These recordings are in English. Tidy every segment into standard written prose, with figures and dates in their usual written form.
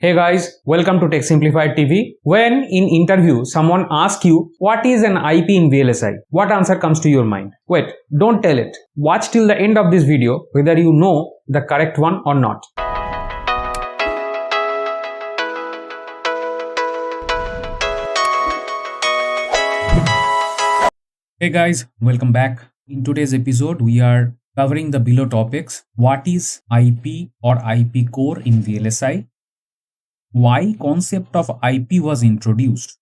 Hey guys, welcome to Tech Simplified TV. When in interview someone asks you what is an IP in VLSI, what answer comes to your mind? Wait, don't tell it. Watch till the end of this video whether you know the correct one or not. Hey guys, welcome back. In today's episode, we are covering the below topics. What is IP or IP core in VLSI? Why concept of IP was introduced?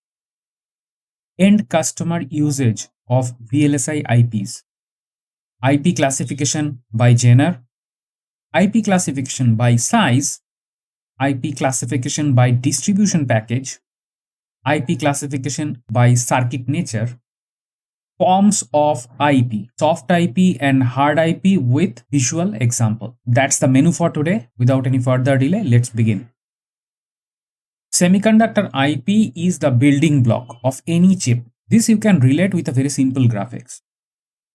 End customer usage of VLSI IPs. IP classification by genre. IP classification by size. IP classification by distribution package. IP classification by circuit nature. Forms of IP, soft IP and hard IP with visual example. That's the menu for today. Without any further delay, let's begin. Semiconductor IP is the building block of any chip. This you can relate with a very simple graphics.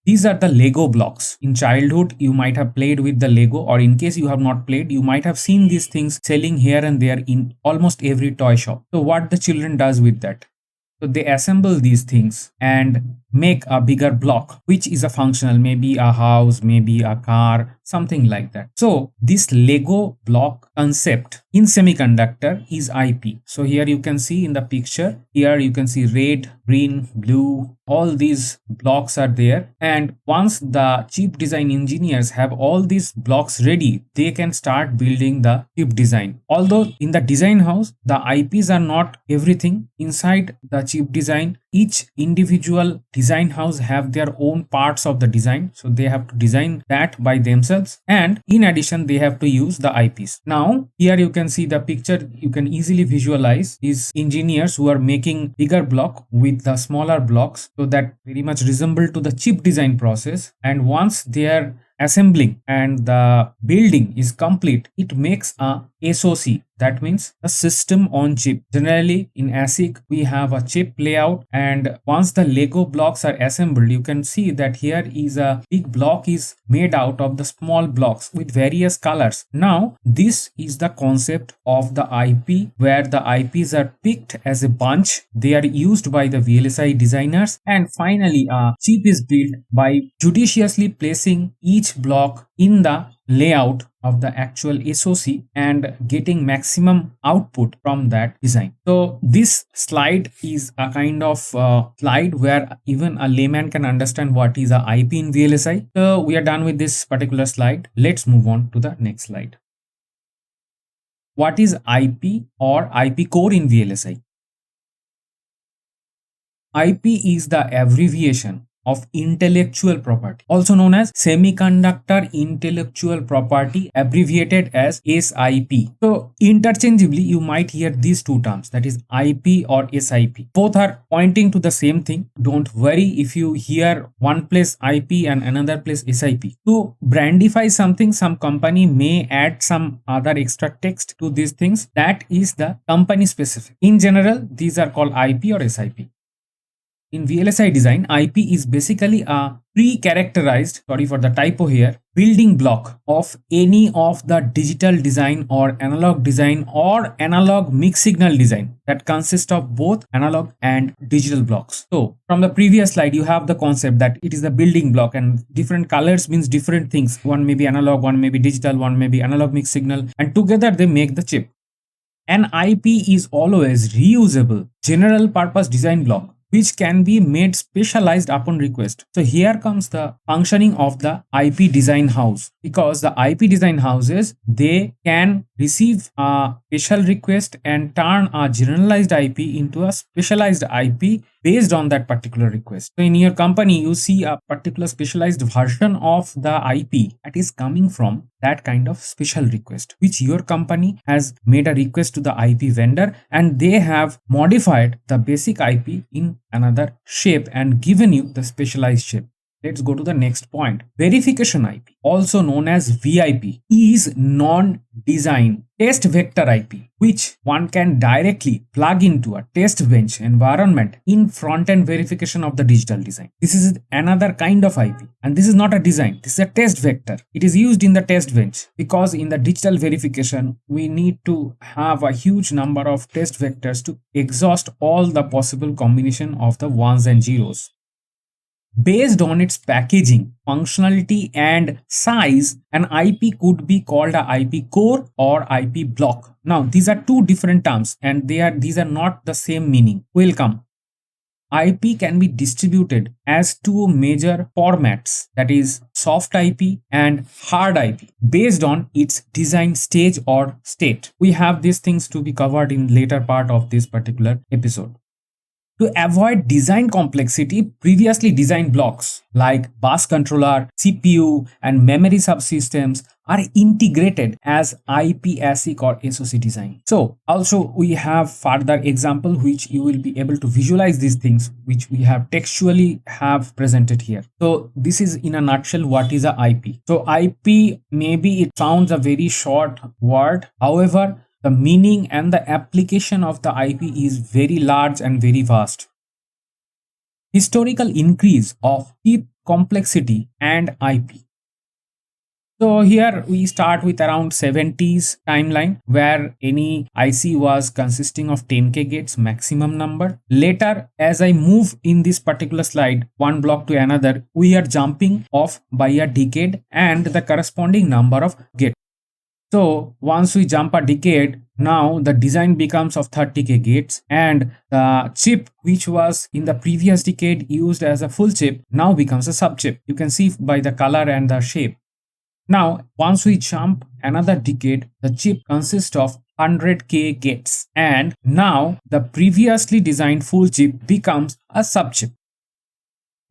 These are the Lego blocks. In childhood, you might have played with the Lego, or in case you have not played, you might have seen these things selling here and there in almost every toy shop. So what the children does with that? So they assemble these things and make a bigger block, which is a functional, maybe a house, maybe a car, something like that. So this Lego block concept in semiconductor is IP. So here you can see in the picture, here you can see red, green, blue, all these blocks are there. And once the chip design engineers have all these blocks ready, they can start building the chip design. Although in the design house, the IPs are not everything. Inside the chip design, each individual design house have their own parts of the design, so they have to design that by themselves, and in addition they have to use the IPs. Now here you can see the picture. You can easily visualize these engineers who are making bigger block with the smaller blocks, so that very much resemble to the chip design process. And once they are assembling and the building is complete, it makes a SoC. That means a system on chip. Generally in ASIC, we have a chip layout, and once the Lego blocks are assembled, you can see that here is a big block is made out of the small blocks with various colors. Now this is the concept of the IP, where the IPs are picked as a bunch. They are used by the VLSI designers, and finally a chip is built by judiciously placing each block in the layout of the actual SoC and getting maximum output from that design. So this slide is a kind of slide where even a layman can understand what is a IP in VLSI. So we are done with this particular slide. Let's move on to the next slide. What is IP or IP core in VLSI? IP is the abbreviation of intellectual property, also known as semiconductor intellectual property, abbreviated as SIP. So interchangeably you might hear these two terms, that is IP or SIP. Both are pointing to the same thing. Don't worry if you hear one place IP and another place SIP. To brandify something, some company may add some other extra text to these things. That is the company specific. In general, these are called IP or SIP. In VLSI design, IP is basically a pre-characterized, sorry for the typo here, building block of any of the digital design or analog design or analog mixed signal design that consists of both analog and digital blocks. So from the previous slide, you have the concept that it is the building block, and different colors means different things. One may be analog, one may be digital, one may be analog mixed signal, and together they make the chip. An IP is always reusable general purpose design block, which can be made specialized upon request. So here comes the functioning of the IP design house, because the IP design houses, they can receive a special request and turn a generalized IP into a specialized IP based on that particular request. So in your company, you see a particular specialized version of the IP that is coming from that kind of special request, which your company has made a request to the IP vendor, and they have modified the basic IP in another shape and given you the specialized shape. let's go to the next point. Verification IP, also known as VIP, is non-design test vector IP, which one can directly plug into a test bench environment in front-end verification of the digital design. This is another kind of IP, and this is not a design, this is a test vector. It is used in the test bench because in the digital verification, we need to have a huge number of test vectors to exhaust all the possible combination of the ones and zeros. Based on its packaging, functionality, and size, an IP could be called a IP core or IP block. Now, these are two different terms, and these are not the same meaning. Welcome. IP can be distributed as two major formats, that is soft IP and hard IP, based on its design stage or state. We have these things to be covered in later part of this particular episode. To avoid design complexity, previously designed blocks like bus controller, CPU, and memory subsystems are integrated as IP ASIC or SoC design. So also we have further example which you will be able to visualize these things which we have textually have presented here. So this is in a nutshell what is a IP. So IP, maybe it sounds a very short word, however the meaning and the application of the IP is very large and very vast. Historical increase of chip complexity and IP. So here we start with around 70s timeline where any IC was consisting of 10K gates maximum number. Later, as I move in this particular slide, one block to another, we are jumping off by a decade and the corresponding number of gates. So once we jump a decade, now the design becomes of 30K gates and the chip which was in the previous decade used as a full chip now becomes a sub chip. You can see by the color and the shape. Now once we jump another decade, the chip consists of 100K gates and now the previously designed full chip becomes a sub chip.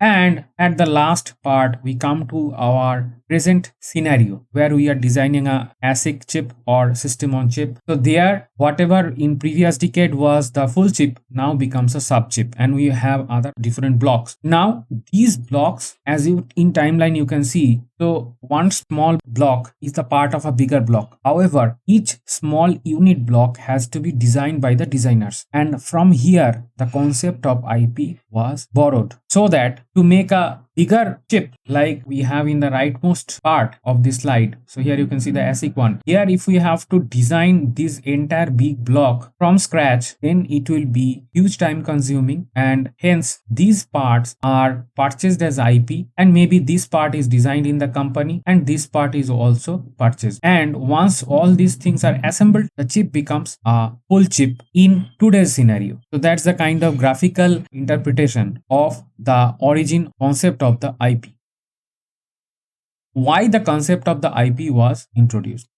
And at the last part, we come to our present scenario where we are designing a ASIC chip or system on chip. So there, whatever in previous decade was the full chip now becomes a sub chip and we have other different blocks. Now these blocks, as you in timeline you can see, so one small block is the part of a bigger block. However, each small unit block has to be designed by the designers. And from here, the concept of IP was borrowed so that to make a bigger chip like we have in the rightmost part of this slide. So here you can see the ASIC one. Here if we have to design this entire big block from scratch, then it will be huge time consuming and hence these parts are purchased as IP and maybe this part is designed in the company and this part is also purchased. And once all these things are assembled, the chip becomes a full chip in today's scenario. So that's the kind of graphical interpretation of the origin concept of the IP. Why the concept of the IP was introduced?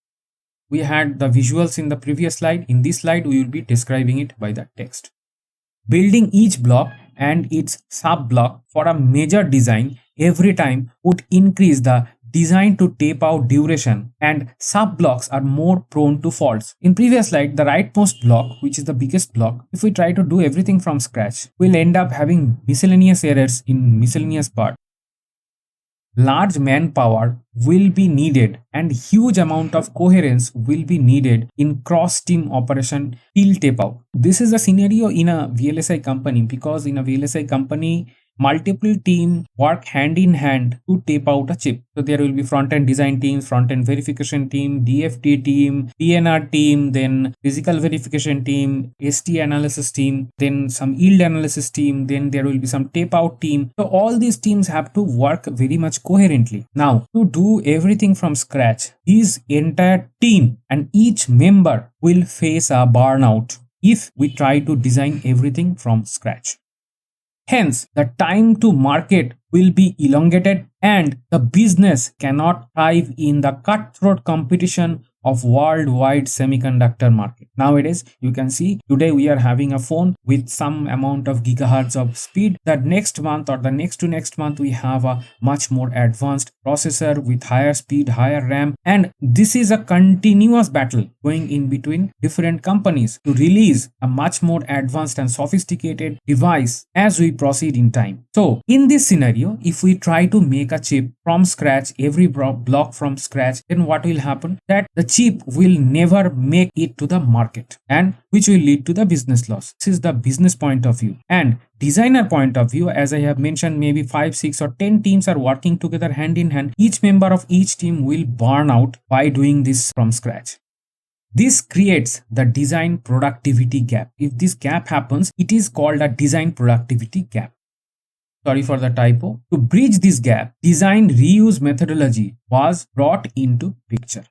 We had the visuals in the previous slide. In this slide, we will be describing it by the text. Building each block and its sub block for a major design every time would increase the design to tape out duration and sub blocks are more prone to faults. In previous slide, the rightmost block, which is the biggest block, if we try to do everything from scratch, we'll end up having miscellaneous errors in miscellaneous part. Large manpower will be needed and huge amount of coherence will be needed in cross-team operation till tape out. This is a scenario in a VLSI company because in a VLSI company, multiple teams work hand in hand to tape out a chip. So there will be front-end design teams, front-end verification team, DFT team, PNR team, then physical verification team, ST analysis team, then some yield analysis team, then there will be some tape out team. So all these teams have to work very much coherently. Now, to do everything from scratch, this entire team and each member will face a burnout if we try to design everything from scratch. Hence, the time to market will be elongated and the business cannot thrive in the cutthroat competition of worldwide semiconductor market. Nowadays, you can see today we are having a phone with some amount of gigahertz of speed. That next month or the next to next month, we have a much more advanced processor with higher speed, higher RAM, and this is a continuous battle going in between different companies to release a much more advanced and sophisticated device as we proceed in time. So in this scenario, if we try to make a chip from scratch, every block from scratch, then what will happen? That the chip will never make it to the market, and which will lead to the business loss. This is the business point of view. And designer point of view, as I have mentioned, maybe 5, 6 or 10 teams are working together hand in hand. Each member of each team will burn out by doing this from scratch. This creates the design productivity gap. If this gap happens, it is called a design productivity gap. Sorry for the typo. To bridge this gap, design reuse methodology was brought into picture.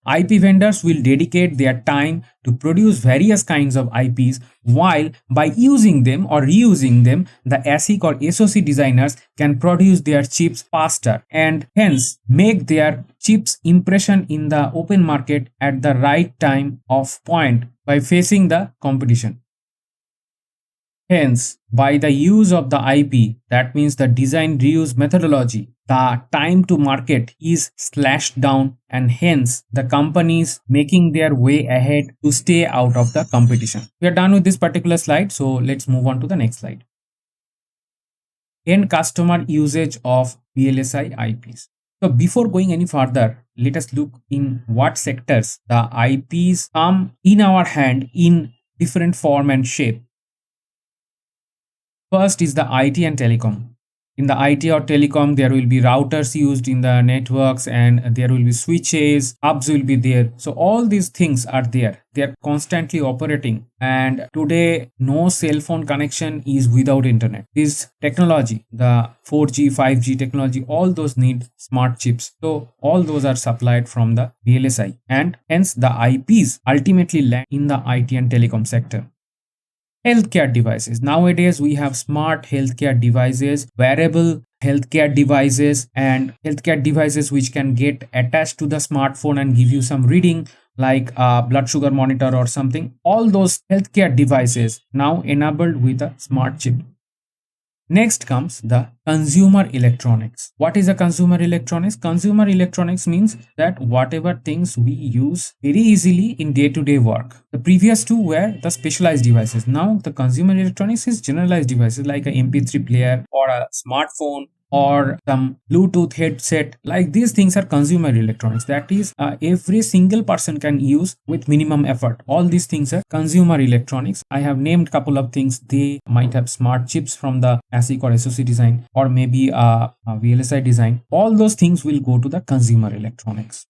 IP vendors will dedicate their time to produce various kinds of IPs, while by using them or reusing them, the ASIC or SoC designers can produce their chips faster and hence make their chips impression in the open market at the right time of point by facing the competition. Hence, by the use of the IP, that means the design reuse methodology, the time to market is slashed down, and hence the companies making their way ahead to stay out of the competition. We are done with this particular slide, so let's move on to the next slide. End customer usage of VLSI IPs. So before going any further, let us look in what sectors the IPs come in our hand in different form and shape. First is the IT and telecom. In the IT or telecom, there will be routers used in the networks, and there will be switches, hubs will be there. So all these things are there. They are constantly operating. And today, no cell phone connection is without internet. This technology, the 4G, 5G technology, all those need smart chips. So all those are supplied from the VLSI, and hence the IPs ultimately land in the IT and telecom sector. Healthcare devices. Nowadays, we have smart healthcare devices, wearable healthcare devices, and healthcare devices which can get attached to the smartphone and give you some reading like a blood sugar monitor or something. All those healthcare devices now enabled with a smart chip. Next comes the consumer electronics. What is a consumer electronics? Consumer electronics means that whatever things we use very easily in day-to-day work. The previous two were the specialized devices. Now the consumer electronics is generalized devices like an MP3 player or a smartphone or some Bluetooth headset. Like these things are consumer electronics. That is every single person can use with minimum effort. All these things are consumer electronics. I have named couple of things. They might have smart chips from the ASIC or SoC design, or maybe a VLSI design. All those things will go to the consumer electronics.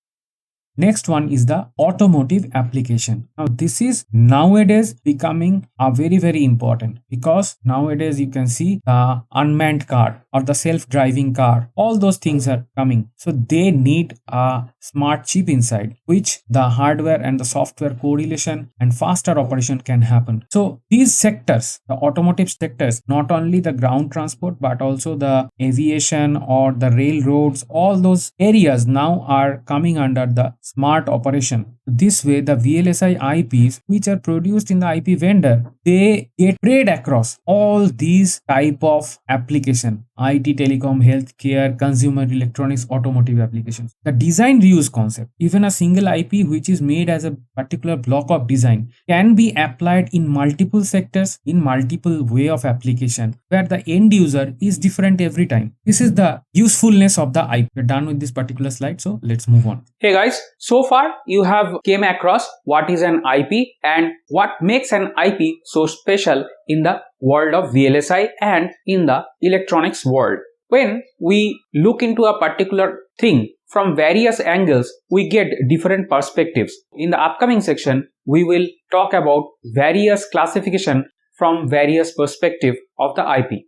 Next one is the automotive application. Now this is nowadays becoming a very important, because nowadays you can see the unmanned car or the self-driving car, all those things are coming. So they need a smart chip inside, which the hardware and the software correlation and faster operation can happen. So these sectors, the automotive sectors, not only the ground transport but also the aviation or the railroads, all those areas now are coming under the smart operation. This way, the VLSI IPs, which are produced in the IP vendor, they get spread across all these type of application: IT, telecom, healthcare, consumer electronics, automotive applications. The design reuse concept, even a single IP which is made as a particular block of design, can be applied in multiple sectors in multiple way of application, where the end user is different every time. This is the usefulness of the IP. We're done with this particular slide, so let's move on. Hey guys, so far you have came across what is an IP and what makes an IP so special in the world of VLSI and in the electronics world. When we look into a particular thing from various angles, we get different perspectives. In the upcoming section, we will talk about various classification from various perspective of the IP.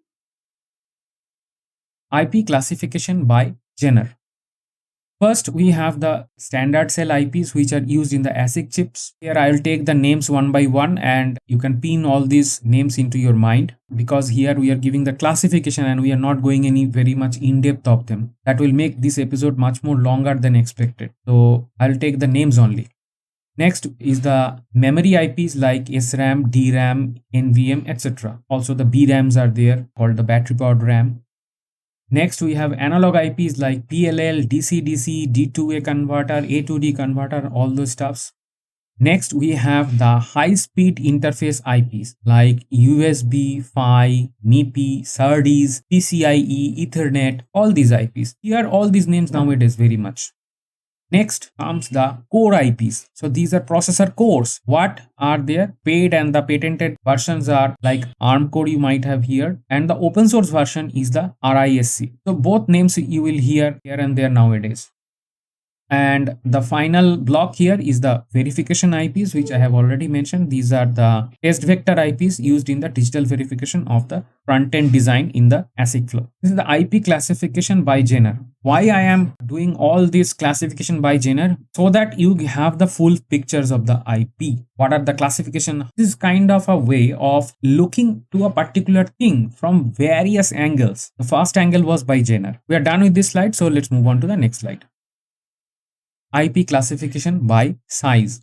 IP classification by genre. First, we have the standard cell IPs which are used in the ASIC chips. Here I will take the names one by one and you can pin all these names into your mind, because here we are giving the classification and we are not going any very much in depth of them. That will make this episode much more longer than expected. So I will take the names only. Next is the memory IPs like SRAM, DRAM, NVM, etc. Also the BRAMs are there, called the battery powered RAM. Next we have analog IPs like PLL, DC-DC, D2A converter, A2D converter, all those stuffs. Next we have the high speed interface IPs like USB, PHY, MIPI, SerDes, PCIe, Ethernet, all these IPs. Here all these names nowadays very much. Next comes the core IPs. So these are processor cores. What are there? Paid and the patented versions are like ARM core you might have here, and the open source version is the RISC. So both names you will hear here and there nowadays. And the final block here is the verification IPs, which I have already mentioned. These are the test vector IPs used in the digital verification of the front-end design in the ASIC flow. This is the IP classification by genre. Why I am doing all this classification by genre? So that you have the full pictures of the IP. What are the classification? This is kind of a way of looking to a particular thing from various angles. The first angle was by genre. We are done with this slide, so let's move on to the next slide. IP classification by size.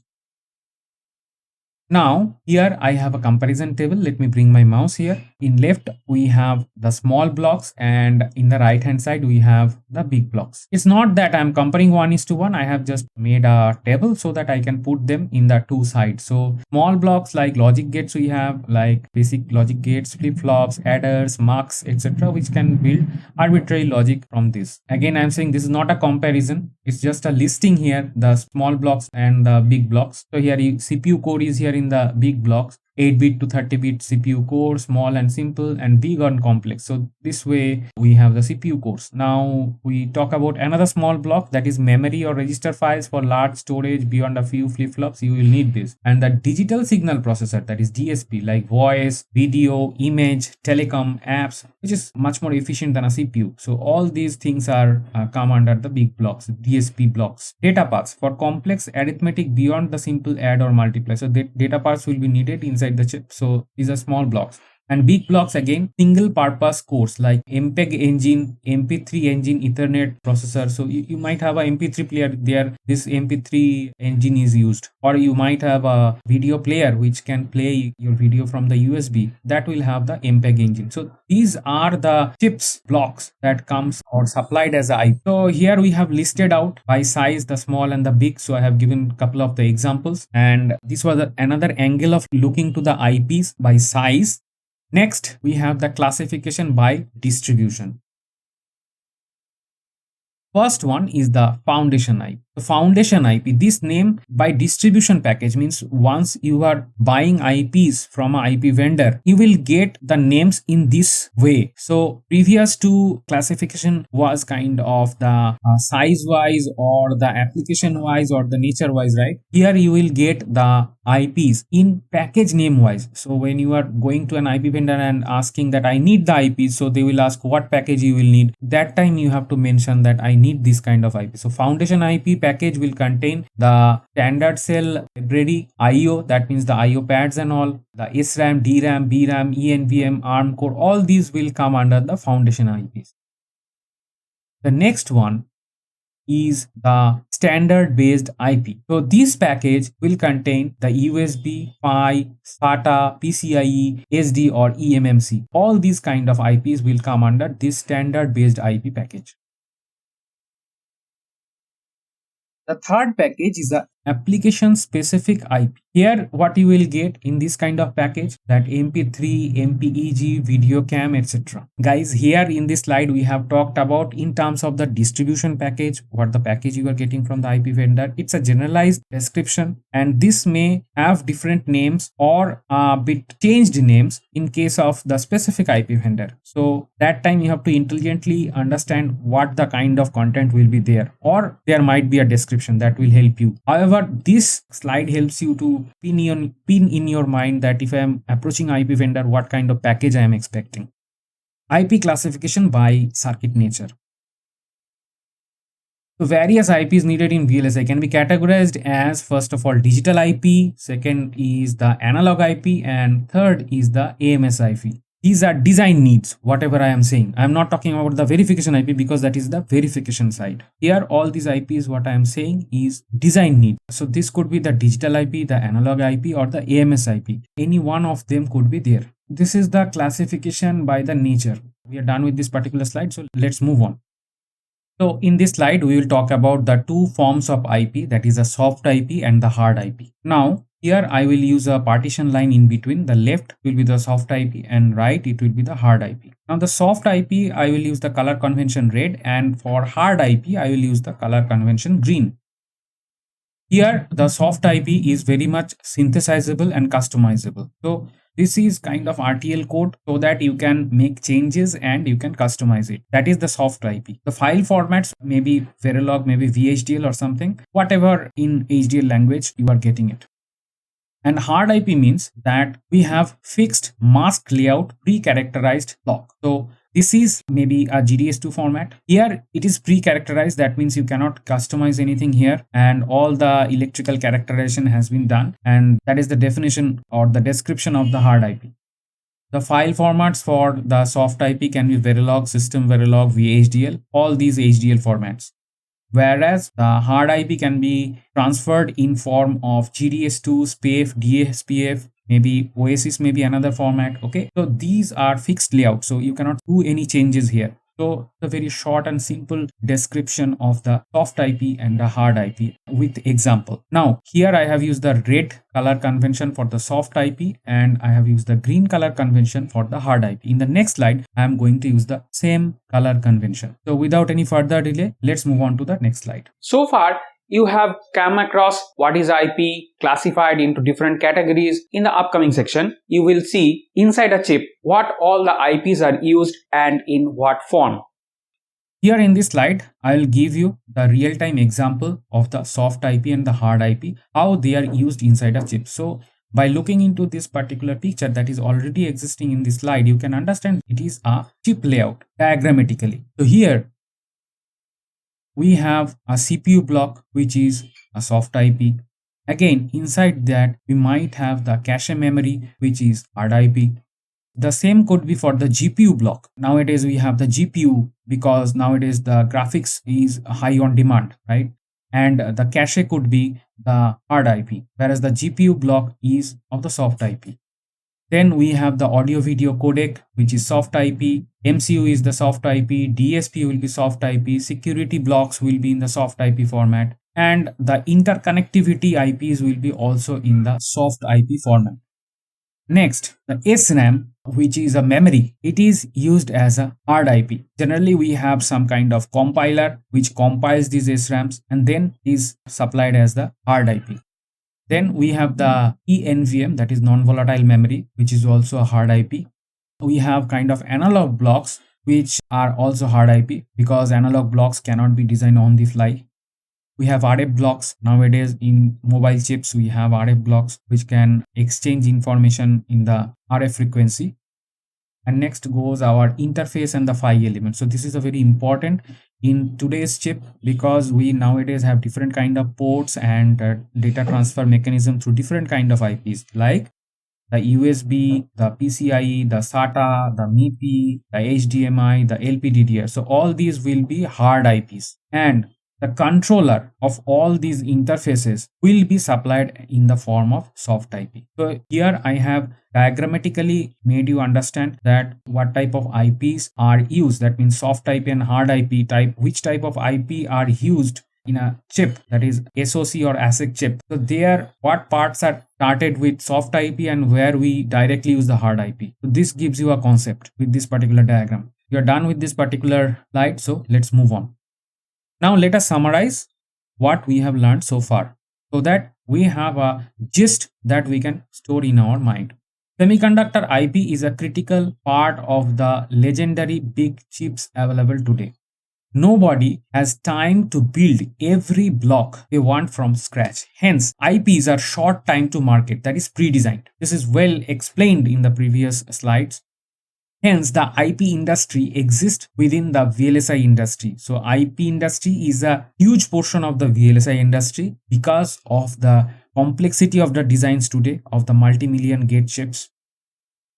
Now here I have a comparison table. Let me bring my mouse here. In left we have the small blocks and in the right hand side we have the big blocks. It's not that I'm comparing 1:1. I have just made a table so that I can put them in the two sides. So small blocks like logic gates we have, like basic logic gates, flip-flops, adders, mux, etc., which can build arbitrary logic from this. Again, I'm saying this is not a comparison. It's just a listing here, the small blocks and the big blocks. So here CPU core is here in the big blocks. 8-bit to 30-bit CPU core, small and simple, and big and complex. So this way we have the CPU cores. Now we talk about another small block, that is memory or register files for large storage beyond a few flip-flops. You will need this. And the digital signal processor, that is DSP, like voice, video, image, telecom, apps, which is much more efficient than a CPU. So all these things are come under the big blocks, DSP blocks. Data paths for complex arithmetic beyond the simple add or multiply. So the data paths will be needed inside the chip. So these are small blocks. And big blocks, again, single purpose cores like MPEG engine, MP3 engine, Ethernet processor. So you might have a MP3 player there. This MP3 engine is used, or you might have a video player which can play your video from the USB. That will have the MPEG engine. So these are the chips blocks that comes or supplied as a IP. So here we have listed out by size the small and the big. So I have given a couple of the examples, and this was another angle of looking to the IPs by size. Next, we have the classification by distribution. First one is the foundation IP. The foundation IP, this name by distribution package means once you are buying IPs from an IP vendor, you will get the names in this way. So previous to classification was kind of the size wise or the application wise or the nature wise, right? Here you will get the IPs in package name wise. So when you are going to an IP vendor and asking that I need the IPs, so they will ask what package you will need. That time you have to mention that I need this kind of IP. So foundation IP package will contain the standard cell library IO, that means the IO pads and all, the SRAM, DRAM, BRAM, ENVM, ARM core, all these will come under the foundation IPs. The next one is the standard based IP. So this package will contain the USB, PHY, SATA, PCIe, SD or eMMC. All these kind of IPs will come under this standard based IP package. The third package is the application specific IP. Here what you will get in this kind of package, that MP3, MPEG, video cam, etc. Guys, here in this slide we have talked about in terms of the distribution package, what the package you are getting from the IP vendor. It's a generalized description, and this may have different names or a bit changed names in case of the specific IP vendor. So that time you have to intelligently understand what the kind of content will be there, or there might be a description that will help you. However, this slide helps you to pin in your mind that if I am approaching IP vendor, what kind of package I am expecting. IP classification by circuit nature. So various IPs needed in VLSI can be categorized as, first of all, digital IP, second is the analog IP, and third is the AMS IP. These are design needs, whatever I am saying. I am not talking about the verification IP because that is the verification side. Here, all these IPs, what I am saying is design need. So this could be the digital IP, the analog IP, or the AMS IP. Any one of them could be there. This is the classification by the nature. We are done with this particular slide, so let's move on. So in this slide, we will talk about the two forms of IP, that is a soft IP and the hard IP. Now, here I will use a partition line in between. The left will be the soft IP and right it will be the hard IP. Now the soft IP, I will use the color convention red, and for hard IP, I will use the color convention green. Here, the soft IP is very much synthesizable and customizable. So this is kind of RTL code so that you can make changes and you can customize it. That is the soft IP. The file formats may be Verilog, maybe VHDL or something, whatever in HDL language you are getting it. And hard IP means that we have fixed mask layout pre-characterized block. So this is maybe a GDS2 format. Here it is pre-characterized. That means you cannot customize anything here, and all the electrical characterization has been done. And that is the definition or the description of the hard IP. The file formats for the soft IP can be Verilog, System Verilog, VHDL, all these HDL formats. Whereas the hard IP can be transferred in form of GDS2, SPAF, DSPF, maybe Oasis, maybe another format. Okay, so these are fixed layouts, so you cannot do any changes here. So the very short and simple description of the soft IP and the hard IP with example. Now here I have used the red color convention for the soft IP and I have used the green color convention for the hard IP. In the next slide, I am going to use the same color convention. So without any further delay, let's move on to the next slide. So far, you have come across what is IP classified into different categories. In the upcoming section, you will see inside a chip what all the IPs are used and in what form. Here in this slide, I will give you the real-time example of the soft IP and the hard IP, how they are used inside a chip. So by looking into this particular picture that is already existing in this slide, you can understand it is a chip layout diagrammatically. So here we have a CPU block which is a soft IP. Again, inside that we might have the cache memory which is hard IP. The same could be for the GPU block. Nowadays we have the GPU because nowadays the graphics is high on demand, right? And the cache could be the hard IP, whereas the GPU block is of the soft IP. Then we have the audio video codec, which is soft IP. MCU is the soft IP. DSP will be soft IP. Security blocks will be in the soft IP format. And the interconnectivity IPs will be also in the soft IP format. Next, the SRAM, which is a memory, it is used as a hard IP. Generally, we have some kind of compiler which compiles these SRAMs and then is supplied as the hard IP. Then we have the eNVM, that is non-volatile memory, which is also a hard IP. We have kind of analog blocks which are also hard IP because analog blocks cannot be designed on the fly. We have RF blocks. Nowadays in mobile chips, we have RF blocks which can exchange information in the RF frequency. And next goes our interface and the PHY element. So this is a very important in today's chip because we nowadays have different kind of ports and data transfer mechanism through different kind of IPs like the USB, the PCIe, the SATA, the MIPI, the HDMI, the LPDDR. So all these will be hard IPs, and the controller of all these interfaces will be supplied in the form of soft IP. So here I have diagrammatically made you understand that what type of IPs are used. That means soft IP and hard IP type, which type of IP are used in a chip, that is SoC or ASIC chip. So there what parts are started with soft IP and where we directly use the hard IP. So this gives you a concept with this particular diagram. You are done with this particular slide, so let's move on. Now let us summarize what we have learned so far so that we have a gist that we can store in our mind. Semiconductor IP is a critical part of the legendary big chips available today. Nobody has time to build every block they want from scratch. Hence, IPs are short time to market, that is pre-designed. This is well explained in the previous slides. Hence, the IP industry exists within the VLSI industry. So IP industry is a huge portion of the VLSI industry because of the complexity of the designs today of the multi-million gate chips.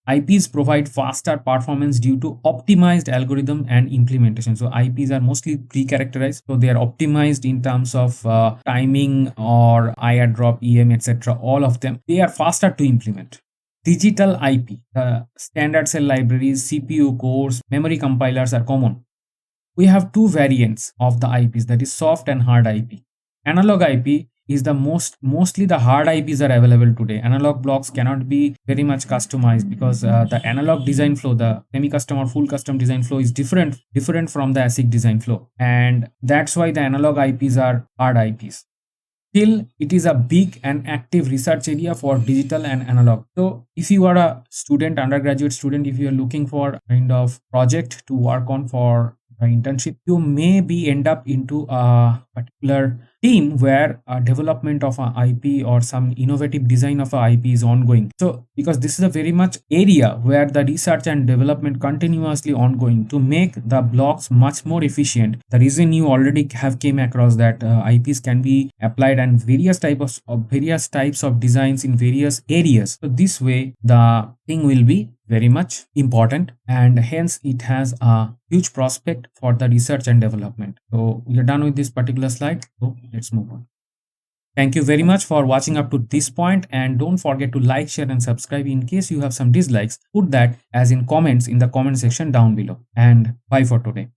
IPs provide faster performance due to optimized algorithm and implementation. So IPs are mostly pre-characterized, so they are optimized in terms of timing or IR drop, EM, etc. All of them, they are faster to implement. Digital IP, standard cell libraries, CPU cores, memory compilers are common. We have two variants of the IPs, that is soft and hard IP. Analog IP is the mostly the hard IPs are available today. Analog blocks cannot be very much customized because the analog design flow, the semi-custom or full custom design flow is different from the ASIC design flow, and that's why the analog IPs are hard IPs. Still, it is a big and active research area for digital and analog. So if you are a student, undergraduate student, if you are looking for kind of project to work on for internship, you may be end up into a particular team where development of a IP or some innovative design of a IP is ongoing. So because this is a very much area where the research and development continuously ongoing to make the blocks much more efficient. The reason you already have came across that IPs can be applied and various types of designs in various areas. So this way the thing will be very much important, and hence it has a huge prospect for the research and development. So we are done with this particular slide, so let's move on. Thank you very much for watching up to this point, and don't forget to like, share and subscribe. In case you have some dislikes, put that as in comments in the comment section down below, and bye for today.